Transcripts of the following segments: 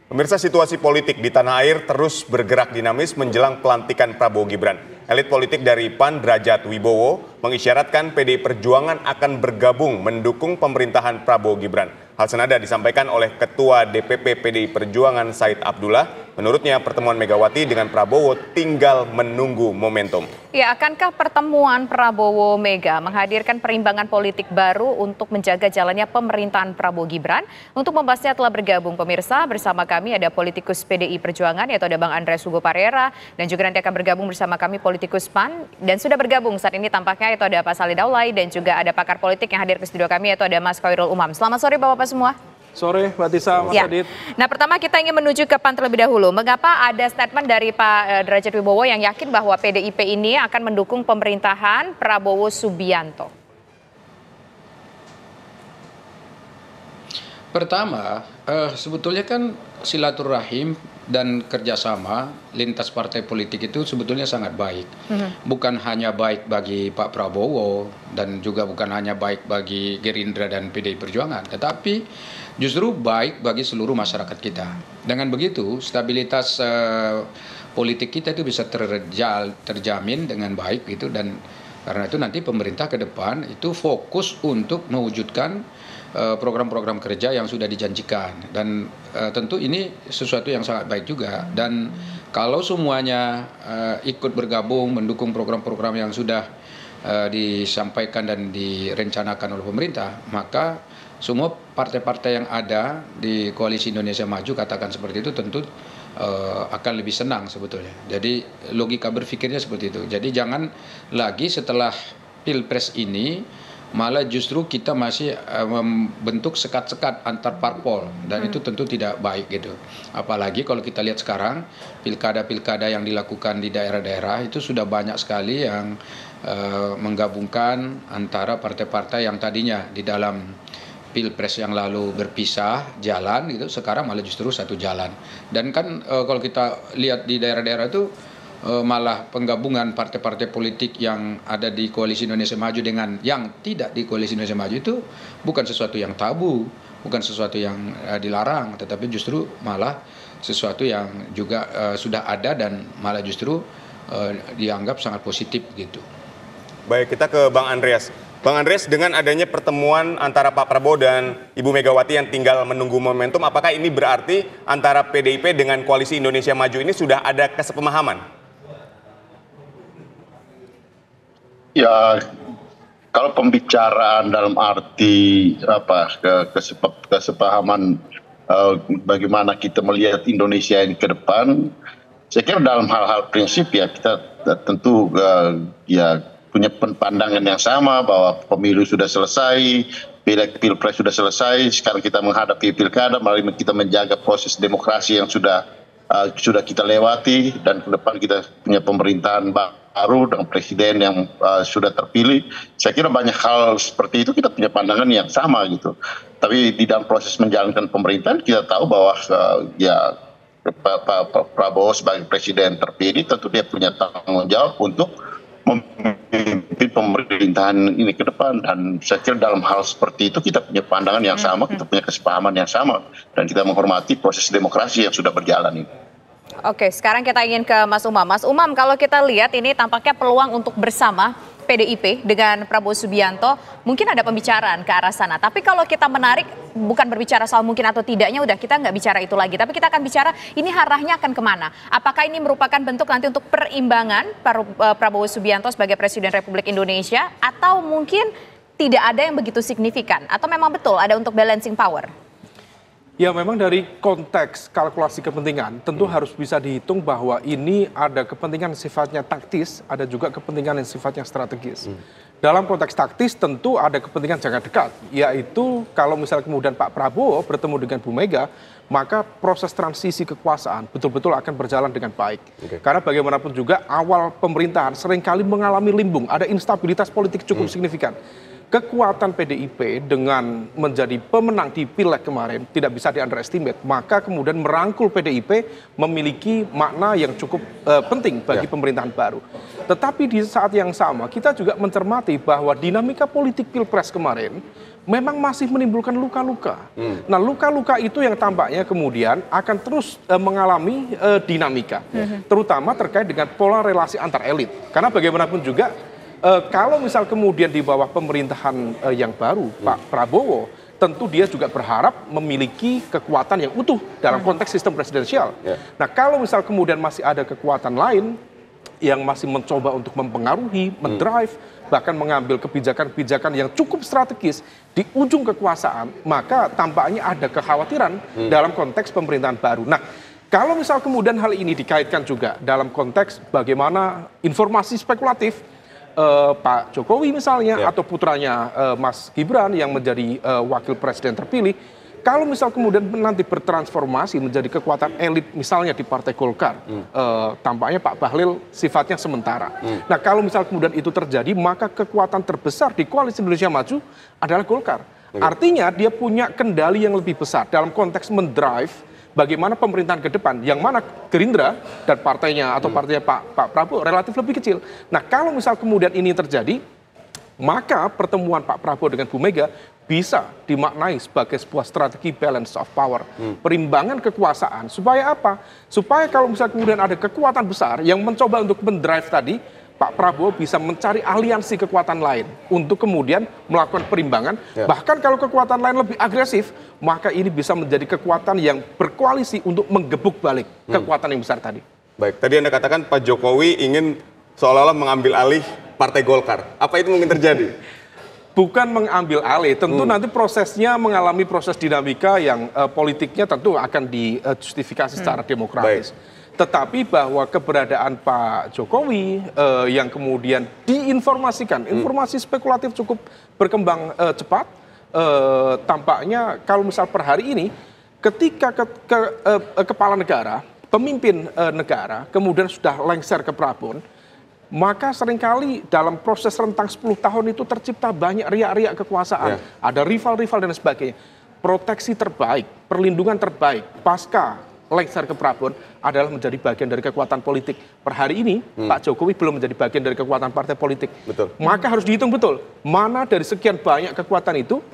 Pemirsa, situasi politik di tanah air terus bergerak dinamis menjelang pelantikan Prabowo Gibran. Elit politik dari PAN Derajat Wibowo mengisyaratkan PDI Perjuangan akan bergabung mendukung pemerintahan Prabowo Gibran. Hal senada disampaikan oleh Ketua DPP PDI Perjuangan Said Abdullah. Menurutnya pertemuan Megawati dengan Prabowo tinggal menunggu momentum. Ya, akankah pertemuan Prabowo Mega menghadirkan perimbangan politik baru untuk menjaga jalannya pemerintahan Prabowo Gibran? Untuk membahasnya telah bergabung pemirsa bersama kami ada politikus PDI Perjuangan yaitu ada Bang Andreas Hugo Parera dan juga nanti akan bergabung bersama kami politikus PAN dan sudah bergabung saat ini tampaknya yaitu ada Pak Salih Daulay dan juga ada pakar politik yang hadir ke studio kami yaitu ada Mas Khairul Umam. Selamat sore Bapak-Bapak semua. Sore, Mbak Tisa, Mas Adit. Nah, pertama kita ingin menuju ke PAN terlebih dahulu. Mengapa ada statement dari Pak Derajat Wibowo yang yakin bahwa PDIP ini akan mendukung pemerintahan Prabowo Subianto? Pertama, sebetulnya kan silaturahim dan kerjasama lintas partai politik itu sebetulnya sangat baik. Bukan hanya baik bagi Pak Prabowo dan juga bukan hanya baik bagi Gerindra dan PDI Perjuangan, tetapi justru baik bagi seluruh masyarakat kita. Dengan begitu, stabilitas politik kita itu bisa terjamin dengan baik gitu, dan karena itu nanti pemerintah ke depan itu fokus untuk mewujudkan program-program kerja yang sudah dijanjikan, dan tentu ini sesuatu yang sangat baik juga. Dan kalau semuanya ikut bergabung mendukung program-program yang sudah disampaikan dan direncanakan oleh pemerintah, maka semua partai-partai yang ada di Koalisi Indonesia Maju, katakan seperti itu, tentu akan lebih senang sebetulnya. Jadi logika berpikirnya seperti itu. Jadi jangan lagi setelah Pilpres ini malah justru kita masih membentuk sekat-sekat antar parpol, dan itu tentu tidak baik gitu. Apalagi kalau kita lihat sekarang pilkada-pilkada yang dilakukan di daerah-daerah itu sudah banyak sekali yang menggabungkan antara partai-partai yang tadinya di dalam Pilpres yang lalu berpisah jalan gitu, sekarang malah justru satu jalan. Dan kan kalau kita lihat di daerah-daerah itu malah penggabungan partai-partai politik yang ada di Koalisi Indonesia Maju dengan yang tidak di Koalisi Indonesia Maju itu bukan sesuatu yang tabu, bukan sesuatu yang dilarang, tetapi justru malah sesuatu yang juga sudah ada dan malah justru dianggap sangat positif gitu. Baik, kita ke Bang Andreas. Bang Andreas, dengan adanya pertemuan antara Pak Prabowo dan Ibu Megawati yang tinggal menunggu momentum, apakah ini berarti antara PDIP dengan Koalisi Indonesia Maju ini sudah ada kesepemahaman? Ya, kalau pembicaraan dalam arti kesepahaman bagaimana kita melihat Indonesia ini ke depan, saya kira dalam hal-hal prinsip ya kita tentu ya punya pandangan yang sama bahwa pemilu sudah selesai, pilpres sudah selesai, sekarang kita menghadapi pilkada, mari kita menjaga proses demokrasi yang sudah kita lewati, dan ke depan kita punya pemerintahan baru dengan presiden yang sudah terpilih. Saya kira banyak hal seperti itu kita punya pandangan yang sama gitu. Tapi di dalam proses menjalankan pemerintahan kita tahu bahwa ya Pak Prabowo sebagai presiden terpilih tentu dia punya tanggung jawab untuk memimpin pemerintahan ini ke depan, dan saya kira dalam hal seperti itu kita punya pandangan yang sama, kita punya kesepahaman yang sama, dan kita menghormati proses demokrasi yang sudah berjalan ini. Oke, sekarang kita ingin ke Mas Umam. Mas Umam, kalau kita lihat ini tampaknya peluang untuk bersama PDIP dengan Prabowo Subianto mungkin ada pembicaraan ke arah sana. Tapi kalau kita menarik, bukan berbicara soal mungkin atau tidaknya, udah kita nggak bicara itu lagi. Tapi kita akan bicara ini arahnya akan kemana. Apakah ini merupakan bentuk nanti untuk perimbangan Prabowo Subianto sebagai Presiden Republik Indonesia, atau mungkin tidak ada yang begitu signifikan, atau memang betul ada untuk balancing power? Ya, memang dari konteks kalkulasi kepentingan tentu harus bisa dihitung bahwa ini ada kepentingan sifatnya taktis, ada juga kepentingan yang sifatnya strategis. Dalam konteks taktis tentu ada kepentingan jangka dekat, yaitu kalau misalnya kemudian Pak Prabowo bertemu dengan Bu Mega, maka proses transisi kekuasaan betul-betul akan berjalan dengan baik. Karena bagaimanapun juga awal pemerintahan seringkali mengalami limbung, ada instabilitas politik cukup signifikan. kekuatan PDIP dengan menjadi pemenang di Pileg kemarin tidak bisa di-underestimate. Maka kemudian merangkul PDIP memiliki makna yang cukup penting bagi pemerintahan baru. Tetapi di saat yang sama kita juga mencermati bahwa dinamika politik Pilpres kemarin memang masih menimbulkan luka-luka. Nah, luka-luka itu yang tampaknya kemudian akan terus mengalami dinamika. Terutama terkait dengan pola relasi antar elit. Karena bagaimanapun juga kalau misal kemudian di bawah pemerintahan yang baru, Pak Prabowo, tentu dia juga berharap memiliki kekuatan yang utuh dalam konteks sistem presidensial. Nah, kalau misal kemudian masih ada kekuatan lain yang masih mencoba untuk mempengaruhi, mendrive, bahkan mengambil kebijakan-kebijakan yang cukup strategis di ujung kekuasaan, maka tampaknya ada kekhawatiran dalam konteks pemerintahan baru. Nah, kalau misal kemudian hal ini dikaitkan juga dalam konteks bagaimana informasi spekulatif Pak Jokowi misalnya atau putranya Mas Gibran yang menjadi wakil presiden terpilih, kalau misal kemudian nanti bertransformasi menjadi kekuatan elit misalnya di Partai Golkar, tampaknya Pak Bahlil sifatnya sementara. Nah, kalau misal kemudian itu terjadi, maka kekuatan terbesar di Koalisi Indonesia Maju adalah Golkar. Artinya dia punya kendali yang lebih besar dalam konteks mendrive bagaimana pemerintahan ke depan, yang mana Gerindra dan partainya atau partainya Pak Prabowo relatif lebih kecil. Nah, kalau misal kemudian ini terjadi, maka pertemuan Pak Prabowo dengan Bu Mega bisa dimaknai sebagai sebuah strategi balance of power, perimbangan kekuasaan. Supaya apa? Supaya kalau misal kemudian ada kekuatan besar yang mencoba untuk mendrive tadi, Pak Prabowo bisa mencari aliansi kekuatan lain untuk kemudian melakukan perimbangan. Bahkan kalau kekuatan lain lebih agresif, maka ini bisa menjadi kekuatan yang berkoalisi untuk menggebuk balik kekuatan yang besar tadi. Baik, tadi Anda katakan Pak Jokowi ingin seolah-olah mengambil alih Partai Golkar. Apa itu mungkin terjadi? Bukan mengambil alih, tentu nanti prosesnya mengalami proses dinamika yang politiknya tentu akan dijustifikasi secara demokratis. Tetapi bahwa keberadaan Pak Jokowi yang kemudian diinformasikan, informasi spekulatif cukup berkembang cepat, tampaknya kalau misal per hari ini, ketika kepala negara, pemimpin negara, kemudian sudah lengser ke Prabon, maka seringkali dalam proses rentang 10 tahun itu tercipta banyak riak-riak kekuasaan. Ada rival-rival dan sebagainya. Proteksi terbaik, perlindungan terbaik, pasca lengser ke Prabon adalah menjadi bagian dari kekuatan politik. Per hari ini, Pak Jokowi belum menjadi bagian dari kekuatan partai politik. Maka harus dihitung betul, mana dari sekian banyak kekuatan itu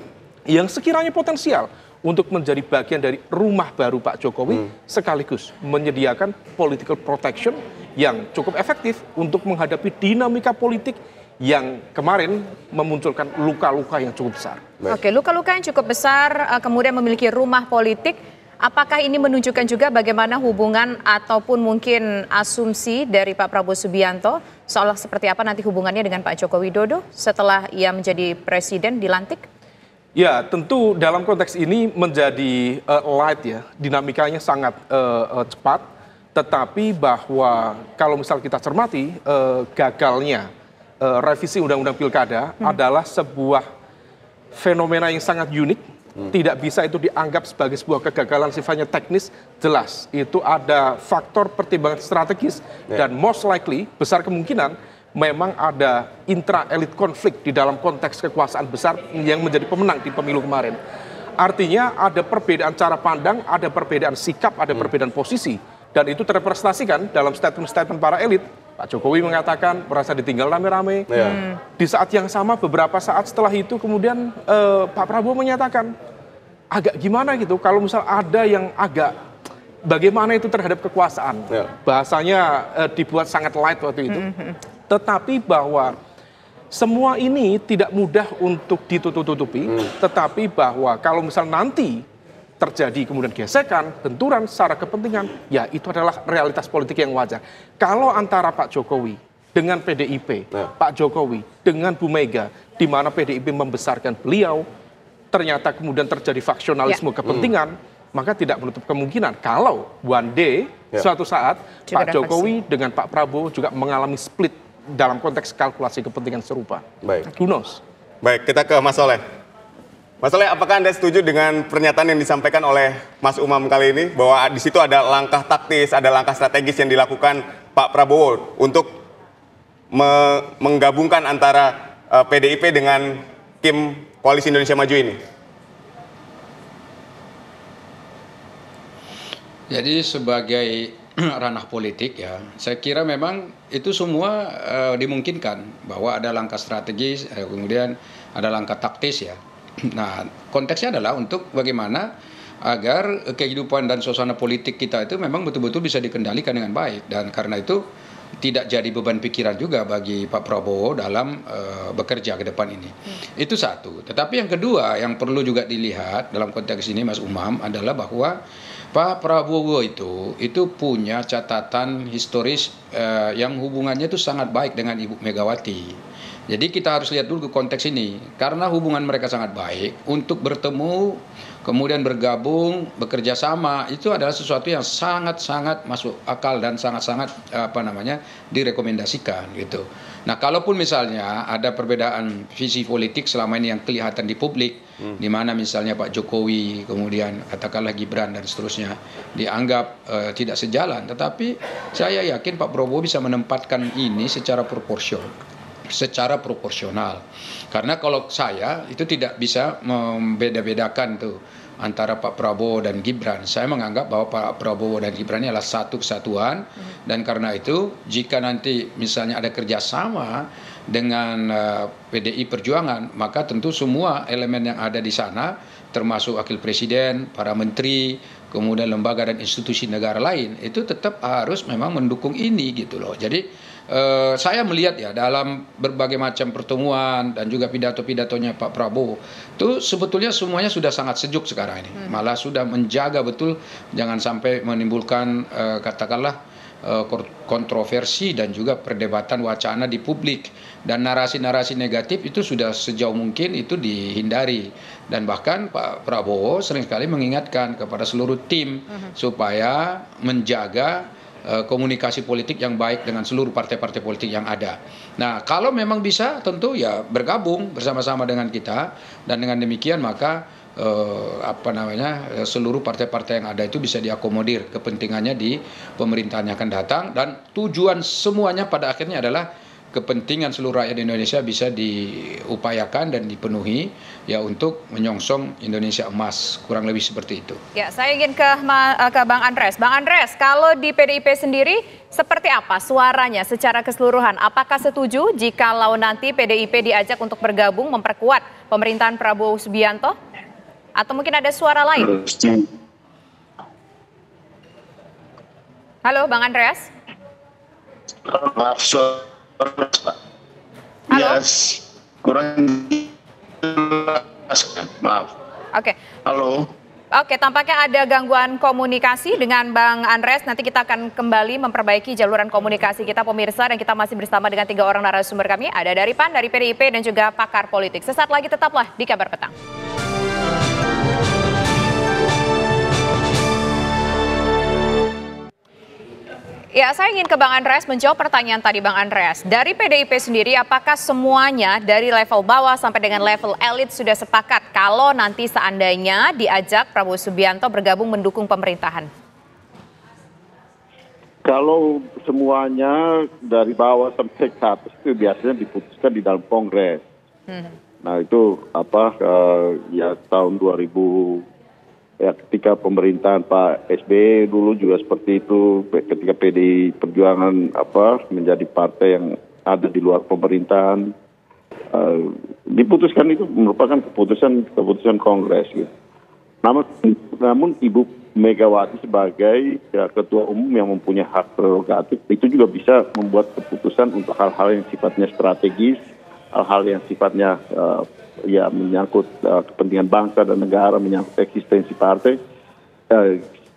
yang sekiranya potensial untuk menjadi bagian dari rumah baru Pak Jokowi, sekaligus menyediakan political protection yang cukup efektif untuk menghadapi dinamika politik yang kemarin memunculkan luka-luka yang cukup besar. Oke, luka-luka yang cukup besar, kemudian memiliki rumah politik. Apakah ini menunjukkan juga bagaimana hubungan ataupun mungkin asumsi dari Pak Prabowo Subianto seolah seperti apa nanti hubungannya dengan Pak Joko Widodo setelah ia menjadi presiden dilantik? Ya, tentu dalam konteks ini menjadi light ya, dinamikanya sangat cepat. Tetapi bahwa kalau misal kita cermati gagalnya revisi Undang-Undang Pilkada adalah sebuah fenomena yang sangat unik. Tidak bisa itu dianggap sebagai sebuah kegagalan sifatnya teknis, jelas itu ada faktor pertimbangan strategis dan most likely besar kemungkinan memang ada intra-elit konflik di dalam konteks kekuasaan besar yang menjadi pemenang di pemilu kemarin. Artinya ada perbedaan cara pandang, ada perbedaan sikap, ada perbedaan posisi, dan itu terrepresentasikan dalam statement-statement para elit. Pak Jokowi mengatakan merasa ditinggal rame-rame. Di saat yang sama beberapa saat setelah itu kemudian Pak Prabowo menyatakan agak gimana gitu kalau misal ada yang agak bagaimana itu terhadap kekuasaan. Bahasanya dibuat sangat light waktu itu. Tetapi bahwa semua ini tidak mudah untuk ditutup-tutupi, tetapi bahwa kalau misal nanti terjadi kemudian gesekan, benturan secara kepentingan, ya itu adalah realitas politik yang wajar. Kalau antara Pak Jokowi dengan PDIP, Pak Jokowi dengan Bu Mega, di mana PDIP membesarkan beliau, ternyata kemudian terjadi faksionalisme kepentingan, maka tidak menutup kemungkinan kalau one day, suatu saat, juga Pak Jokowi dengan Pak Prabowo juga mengalami split dalam konteks kalkulasi kepentingan serupa. Baik. Who knows? Baik, kita ke Mas Soleh. Mas Soleh, apakah Anda setuju dengan pernyataan yang disampaikan oleh Mas Umam kali ini bahwa di situ ada langkah taktis, ada langkah strategis yang dilakukan Pak Prabowo untuk menggabungkan antara PDIP dengan Kim Koalisi Indonesia Maju ini? Jadi sebagai ranah politik ya, saya kira memang itu semua dimungkinkan bahwa ada langkah strategis, kemudian ada langkah taktis ya. Nah, konteksnya adalah untuk bagaimana agar kehidupan dan suasana politik kita itu memang betul-betul bisa dikendalikan dengan baik, dan karena itu tidak jadi beban pikiran juga bagi Pak Prabowo dalam bekerja ke depan ini. Itu satu. Tetapi yang kedua yang perlu juga dilihat dalam konteks ini Mas Umam adalah bahwa Pak Prabowo itu punya catatan historis yang hubungannya itu sangat baik dengan Ibu Megawati. Jadi kita harus lihat dulu ke konteks ini, karena hubungan mereka sangat baik, untuk bertemu, kemudian bergabung, bekerja sama, itu adalah sesuatu yang sangat-sangat masuk akal dan sangat-sangat direkomendasikan gitu. Nah, kalaupun misalnya ada perbedaan visi politik selama ini yang kelihatan di publik, di mana misalnya Pak Jokowi, kemudian katakanlah Gibran dan seterusnya dianggap tidak sejalan, tetapi saya yakin Pak Prabowo bisa menempatkan ini secara proporsional. Karena kalau saya itu tidak bisa membeda-bedakan tuh antara Pak Prabowo dan Gibran. Saya menganggap bahwa Pak Prabowo dan Gibran ini adalah satu kesatuan, dan karena itu jika nanti misalnya ada kerjasama dengan PDI Perjuangan, maka tentu semua elemen yang ada di sana, termasuk wakil presiden, para menteri, kemudian lembaga dan institusi negara lain, itu tetap harus memang mendukung ini gitu loh. Jadi saya melihat ya dalam berbagai macam pertemuan dan juga pidato-pidatonya Pak Prabowo itu sebetulnya semuanya sudah sangat sejuk sekarang ini, malah sudah menjaga betul jangan sampai menimbulkan katakanlah kontroversi dan juga perdebatan wacana di publik, dan narasi-narasi negatif itu sudah sejauh mungkin itu dihindari, dan bahkan Pak Prabowo seringkali mengingatkan kepada seluruh tim supaya menjaga komunikasi politik yang baik dengan seluruh partai-partai politik yang ada. Nah, kalau memang bisa tentu ya bergabung bersama-sama dengan kita, dan dengan demikian maka seluruh partai-partai yang ada itu bisa diakomodir kepentingannya di pemerintahan yang akan datang, dan tujuan semuanya pada akhirnya adalah kepentingan seluruh rakyat Indonesia bisa diupayakan dan dipenuhi ya untuk menyongsong Indonesia emas, kurang lebih seperti itu. Ya, saya ingin ke Bang Andreas. Bang Andreas, kalau di PDIP sendiri seperti apa suaranya secara keseluruhan? Apakah setuju jikalau nanti PDIP diajak untuk bergabung memperkuat pemerintahan Prabowo Subianto? Atau mungkin ada suara lain? Halo, Bang Andreas. Maaf, Halo? Yes, kurang maaf. Oke. Halo. Oke, tampaknya ada gangguan komunikasi dengan Bang Andreas. Nanti kita akan kembali memperbaiki jaluran komunikasi kita, pemirsa, dan kita masih bersama dengan 3 orang narasumber kami. Ada dari PAN, dari PDIP, dan juga pakar politik. Sesaat lagi tetaplah di Kabar Petang. Ya, saya ingin ke Bang Andreas menjawab pertanyaan tadi Bang Andreas. Dari PDIP sendiri, apakah semuanya dari level bawah sampai dengan level elit sudah sepakat kalau nanti seandainya diajak Prabowo Subianto bergabung mendukung pemerintahan? Kalau semuanya dari bawah sampai ke atas itu biasanya diputuskan di dalam Kongres. Nah itu ya tahun 2000. Ya, ketika pemerintahan Pak SBY dulu juga seperti itu, ketika PDI Perjuangan menjadi partai yang ada di luar pemerintahan, diputuskan itu merupakan keputusan Kongres. Gitu. Namun Ibu Megawati sebagai ketua umum yang mempunyai hak prerogatif itu juga bisa membuat keputusan untuk hal-hal yang sifatnya strategis, hal-hal yang sifatnya menyangkut kepentingan bangsa dan negara, menyangkut eksistensi partai,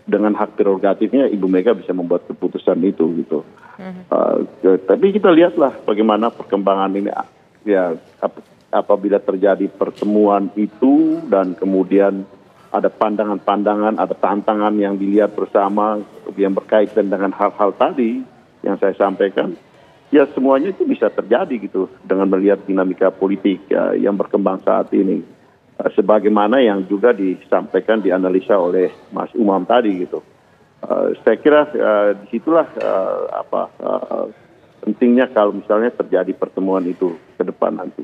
dengan hak prerogatifnya Ibu Mega bisa membuat keputusan itu gitu. Tapi kita lihatlah bagaimana perkembangan ini ya, apabila terjadi pertemuan itu dan kemudian ada pandangan-pandangan, ada tantangan yang dilihat bersama yang berkaitan dengan hal-hal tadi yang saya sampaikan. Ya semuanya itu bisa terjadi gitu dengan melihat dinamika politik yang berkembang saat ini. Sebagaimana yang juga disampaikan, dianalisa oleh Mas Umam tadi gitu. Saya kira disitulah pentingnya kalau misalnya terjadi pertemuan itu ke depan nanti.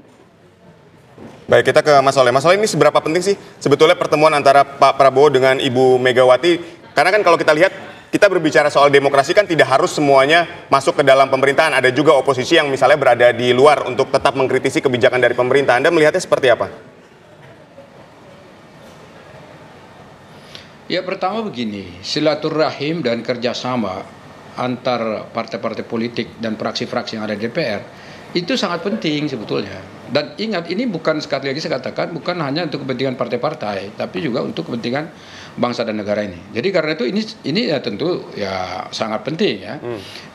Baik, kita ke Mas Soleh. Mas Soleh, ini seberapa penting sih sebetulnya pertemuan antara Pak Prabowo dengan Ibu Megawati? Karena kan kalau kita lihat, kita berbicara soal demokrasi kan tidak harus semuanya masuk ke dalam pemerintahan. Ada juga oposisi yang misalnya berada di luar untuk tetap mengkritisi kebijakan dari pemerintah. Anda melihatnya seperti apa? Ya, pertama begini, silaturahim dan kerjasama antar partai-partai politik dan fraksi-fraksi yang ada di DPR itu sangat penting sebetulnya. Dan ingat, ini bukan, sekali lagi saya katakan, bukan hanya untuk kepentingan partai-partai, tapi juga untuk kepentingan bangsa dan negara ini. Jadi karena itu ini ya tentu ya sangat penting ya.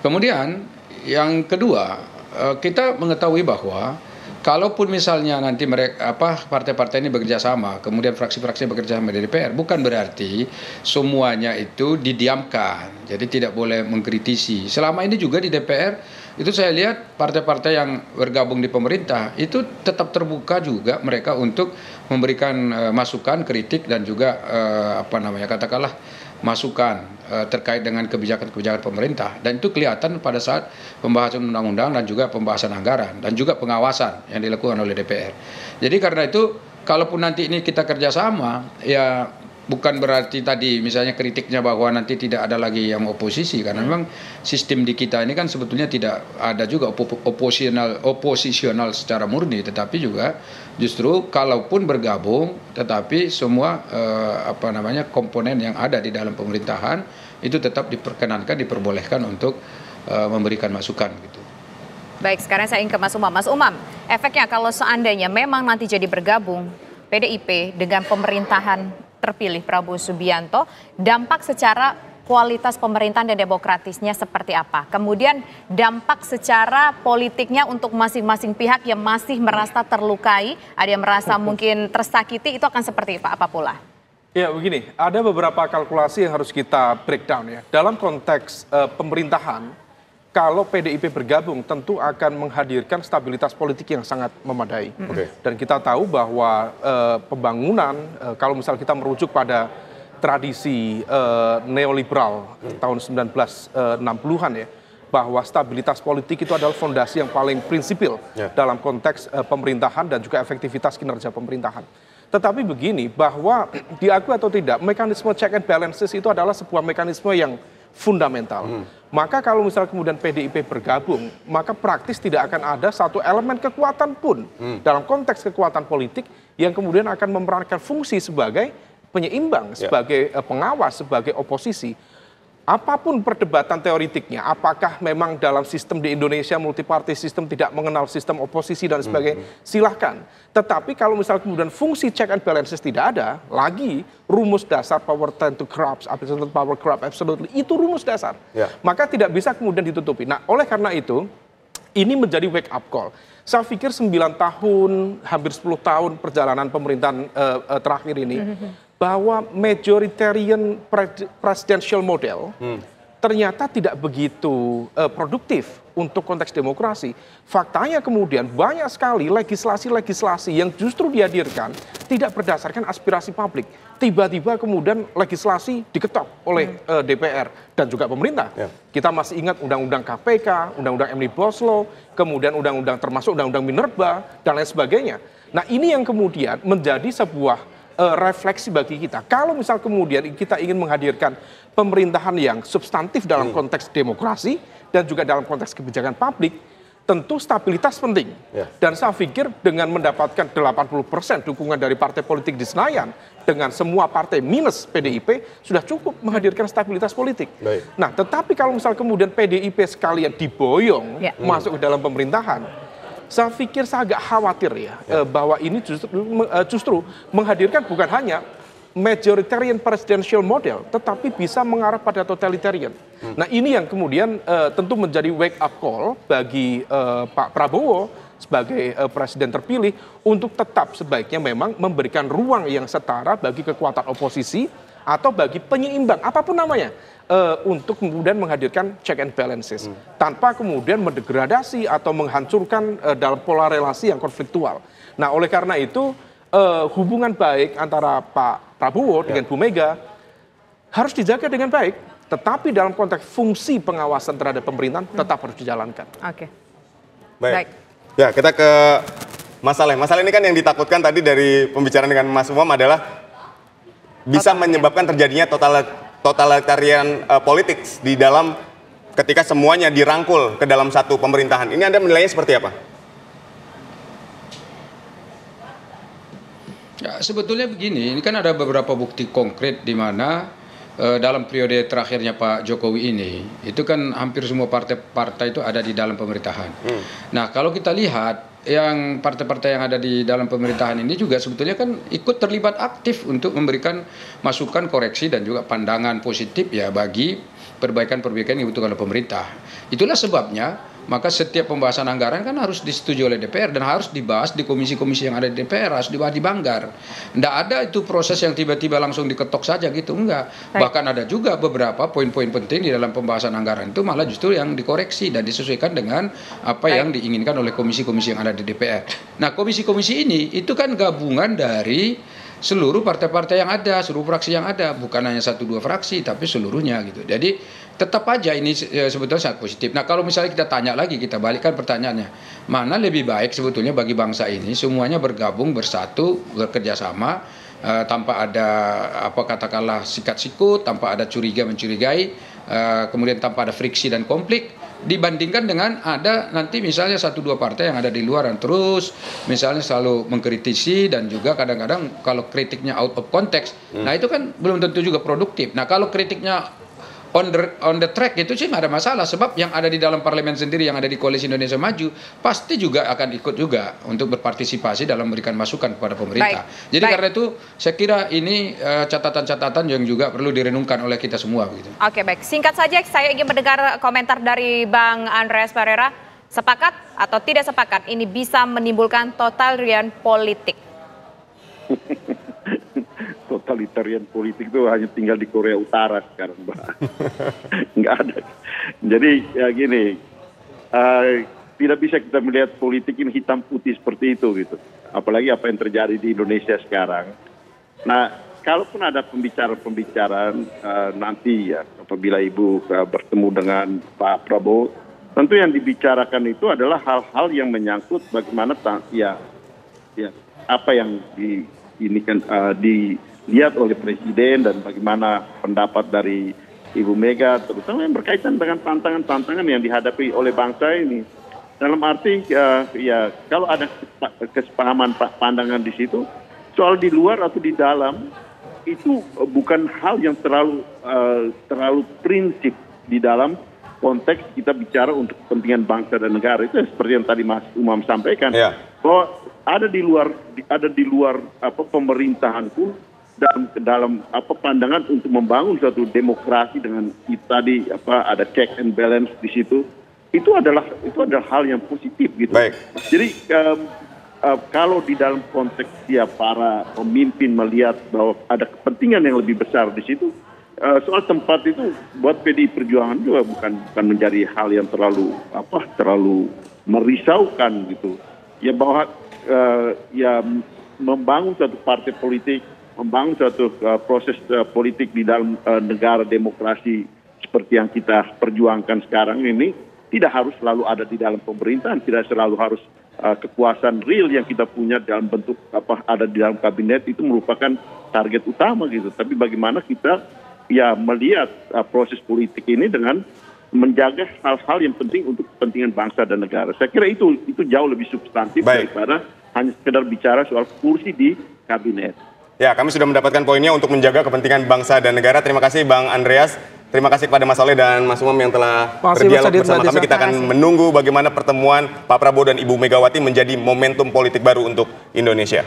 Kemudian yang kedua, kita mengetahui bahwa kalaupun misalnya nanti mereka partai-partai ini bekerja sama, kemudian fraksi-fraksi bekerja sama di DPR, bukan berarti semuanya itu didiamkan. Jadi tidak boleh mengkritisi. Selama ini juga di DPR itu saya lihat partai-partai yang bergabung di pemerintah itu tetap terbuka juga mereka untuk memberikan masukan, kritik dan juga katakanlah masukan terkait dengan kebijakan-kebijakan pemerintah, dan itu kelihatan pada saat pembahasan undang-undang dan juga pembahasan anggaran dan juga pengawasan yang dilakukan oleh DPR. Jadi karena itu kalaupun nanti ini kita kerjasama, ya bukan berarti tadi misalnya kritiknya bahwa nanti tidak ada lagi yang oposisi, karena memang sistem di kita ini kan sebetulnya tidak ada juga oposisional secara murni, tetapi juga justru kalaupun bergabung, tetapi semua komponen yang ada di dalam pemerintahan itu tetap diperkenankan, diperbolehkan untuk memberikan masukan gitu. Baik, sekarang saya ingin ke Mas Umam. Mas Umam, efeknya kalau seandainya memang nanti jadi bergabung PDIP dengan pemerintahan terpilih Prabowo Subianto, dampak secara kualitas pemerintahan dan demokratisnya seperti apa? Kemudian dampak secara politiknya untuk masing-masing pihak yang masih merasa terlukai, ada yang merasa mungkin tersakiti, itu akan seperti apa pula? Ya begini, ada beberapa kalkulasi yang harus kita breakdown ya. Dalam konteks pemerintahan, kalau PDIP bergabung tentu akan menghadirkan stabilitas politik yang sangat memadai. Dan kita tahu bahwa pembangunan, kalau misal kita merujuk pada tradisi neoliberal tahun 1960-an ya, bahwa stabilitas politik itu adalah fondasi yang paling prinsipil dalam konteks pemerintahan dan juga efektivitas kinerja pemerintahan. Tetapi begini, bahwa diakui atau tidak, mekanisme check and balances itu adalah sebuah mekanisme yang fundamental. Maka kalau misal kemudian PDIP bergabung, maka praktis tidak akan ada satu elemen kekuatan pun dalam konteks kekuatan politik yang kemudian akan memerankan fungsi sebagai penyeimbang, sebagai pengawas, sebagai oposisi. Apapun perdebatan teoritiknya, apakah memang dalam sistem di Indonesia multiparty system tidak mengenal sistem oposisi dan sebagainya, silahkan. Tetapi kalau misal kemudian fungsi check and balances tidak ada, lagi rumus dasar power tend to corrupt, absolute power corrupt absolutely, itu rumus dasar. Maka tidak bisa kemudian ditutupi. Nah, oleh karena itu, ini menjadi wake up call. Saya pikir 9 tahun, hampir 10 tahun perjalanan pemerintahan terakhir ini, bahwa majoritarian presidential model ternyata tidak begitu produktif untuk konteks demokrasi. Faktanya kemudian banyak sekali legislasi-legislasi yang justru dihadirkan tidak berdasarkan aspirasi publik. Tiba-tiba kemudian legislasi diketok oleh DPR dan juga pemerintah. Kita masih ingat Undang-Undang KPK, Undang-Undang Omnibus Law, kemudian Undang-Undang termasuk Undang-Undang Minerba, dan lain sebagainya. Nah, ini yang kemudian menjadi sebuah refleksi bagi kita. Kalau misal kemudian kita ingin menghadirkan pemerintahan yang substantif dalam konteks demokrasi dan juga dalam konteks kebijakan publik, tentu stabilitas penting. Dan saya pikir dengan mendapatkan 80% dukungan dari partai politik di Senayan, dengan semua partai minus PDIP, sudah cukup menghadirkan stabilitas politik. Nah, tetapi kalau misal kemudian PDIP sekalian diboyong masuk ke dalam pemerintahan, saya pikir saya agak khawatir ya, bahwa ini justru menghadirkan bukan hanya majoritarian presidential model, tetapi bisa mengarah pada totalitarian. Nah, ini yang kemudian tentu menjadi wake up call bagi Pak Prabowo sebagai presiden terpilih untuk tetap sebaiknya memang memberikan ruang yang setara bagi kekuatan oposisi atau bagi penyeimbang, apapun namanya, untuk kemudian menghadirkan check and balances, tanpa kemudian mendegradasi atau menghancurkan dalam pola relasi yang konfliktual. Nah, oleh karena itu, hubungan baik antara Pak Prabowo dengan Bu Mega harus dijaga dengan baik, tetapi dalam konteks fungsi pengawasan terhadap pemerintahan tetap harus dijalankan. Oke. Baik. Ya, kita ke Mas Saleh ini kan yang ditakutkan tadi dari pembicaraan dengan Mas Umam adalah bisa menyebabkan terjadinya totalitarian politik di dalam ketika semuanya dirangkul ke dalam satu pemerintahan. Ini Anda menilainya seperti apa? Ya, sebetulnya begini, ini kan ada beberapa bukti konkret di mana dalam periode terakhirnya Pak Jokowi ini, itu kan hampir semua partai-partai itu ada di dalam pemerintahan. Nah, kalau kita lihat yang partai-partai yang ada di dalam pemerintahan ini juga sebetulnya kan ikut terlibat aktif untuk memberikan masukan, koreksi dan juga pandangan positif ya bagi perbaikan-perbaikan yang dibutuhkan oleh pemerintah. Itulah sebabnya maka setiap pembahasan anggaran kan harus disetujui oleh DPR dan harus dibahas di komisi-komisi yang ada di DPR, harus dibahas di Banggar. Tidak ada itu proses yang tiba-tiba langsung diketok saja gitu, enggak. Bahkan ada juga beberapa poin-poin penting di dalam pembahasan anggaran itu malah justru yang dikoreksi dan disesuaikan dengan apa yang diinginkan oleh komisi-komisi yang ada di DPR. Nah, komisi-komisi ini itu kan gabungan dari seluruh partai-partai yang ada, seluruh fraksi yang ada, bukan hanya 1-2 fraksi, tapi seluruhnya gitu. Jadi tetap aja ini sebetulnya sangat positif. Nah, kalau misalnya kita tanya lagi, kita balikkan pertanyaannya, mana lebih baik sebetulnya bagi bangsa ini semuanya bergabung, bersatu, bekerja sama, tanpa ada apa katakanlah sikat-sikut, tanpa ada curiga mencurigai, kemudian tanpa ada friksi dan konflik, dibandingkan dengan ada nanti misalnya 1-2 partai yang ada di luar dan terus misalnya selalu mengkritisi dan juga kadang-kadang kalau kritiknya out of context, nah itu kan belum tentu juga produktif. Nah, kalau kritiknya on the track itu sih nggak ada masalah, sebab yang ada di dalam parlemen sendiri yang ada di Koalisi Indonesia Maju pasti juga akan ikut juga untuk berpartisipasi dalam memberikan masukan kepada pemerintah. Jadi karena itu saya kira ini catatan-catatan yang juga perlu direnungkan oleh kita semua gitu. Oke, baik. Singkat saja saya ingin mendengar komentar dari Bang Andreas Pereira. Sepakat atau tidak sepakat ini bisa menimbulkan totalitarian politik? Totalitarian politik itu hanya tinggal di Korea Utara sekarang, Mbak. Nggak ada. Jadi ya gini, tidak bisa kita melihat politik ini hitam putih seperti itu gitu. Apalagi apa yang terjadi di Indonesia sekarang. Nah, kalaupun ada pembicaraan nanti ya, apabila Ibu bertemu dengan Pak Prabowo, tentu yang dibicarakan itu adalah hal-hal yang menyangkut bagaimana apa yang dilihat oleh Presiden dan bagaimana pendapat dari Ibu Mega, terutama yang berkaitan dengan tantangan-tantangan yang dihadapi oleh bangsa ini. Dalam arti ya kalau ada kesepahaman pandangan di situ, soal di luar atau di dalam itu bukan hal yang terlalu prinsip di dalam konteks kita bicara untuk kepentingan bangsa dan negara. Itu seperti yang tadi Mas Umam sampaikan, bahwa ada di luar apa pemerintahan pun dalam apa pandangan untuk membangun suatu demokrasi dengan tadi apa ada check and balance di situ, itu adalah hal yang positif gitu. Baik. Jadi kalau di dalam konteks para pemimpin melihat bahwa ada kepentingan yang lebih besar di situ, soal tempat itu buat PDI Perjuangan juga bukan menjadi hal yang terlalu merisaukan gitu. Ya bahwa ya membangun suatu partai politik, membangun suatu proses politik di dalam negara demokrasi seperti yang kita perjuangkan sekarang ini tidak harus selalu ada di dalam pemerintahan, tidak selalu harus kekuasaan real yang kita punya dalam bentuk ada di dalam kabinet itu merupakan target utama gitu. Tapi bagaimana kita ya melihat proses politik ini dengan menjaga hal-hal yang penting untuk kepentingan bangsa dan negara. Saya kira itu jauh lebih substantif daripada hanya sekedar bicara soal kursi di kabinet. Ya, kami sudah mendapatkan poinnya untuk menjaga kepentingan bangsa dan negara. Terima kasih Bang Andreas. Terima kasih kepada Mas Saleh dan Mas Umam yang telah berdialog bersama kami. Kita akan menunggu bagaimana pertemuan Pak Prabowo dan Ibu Megawati menjadi momentum politik baru untuk Indonesia.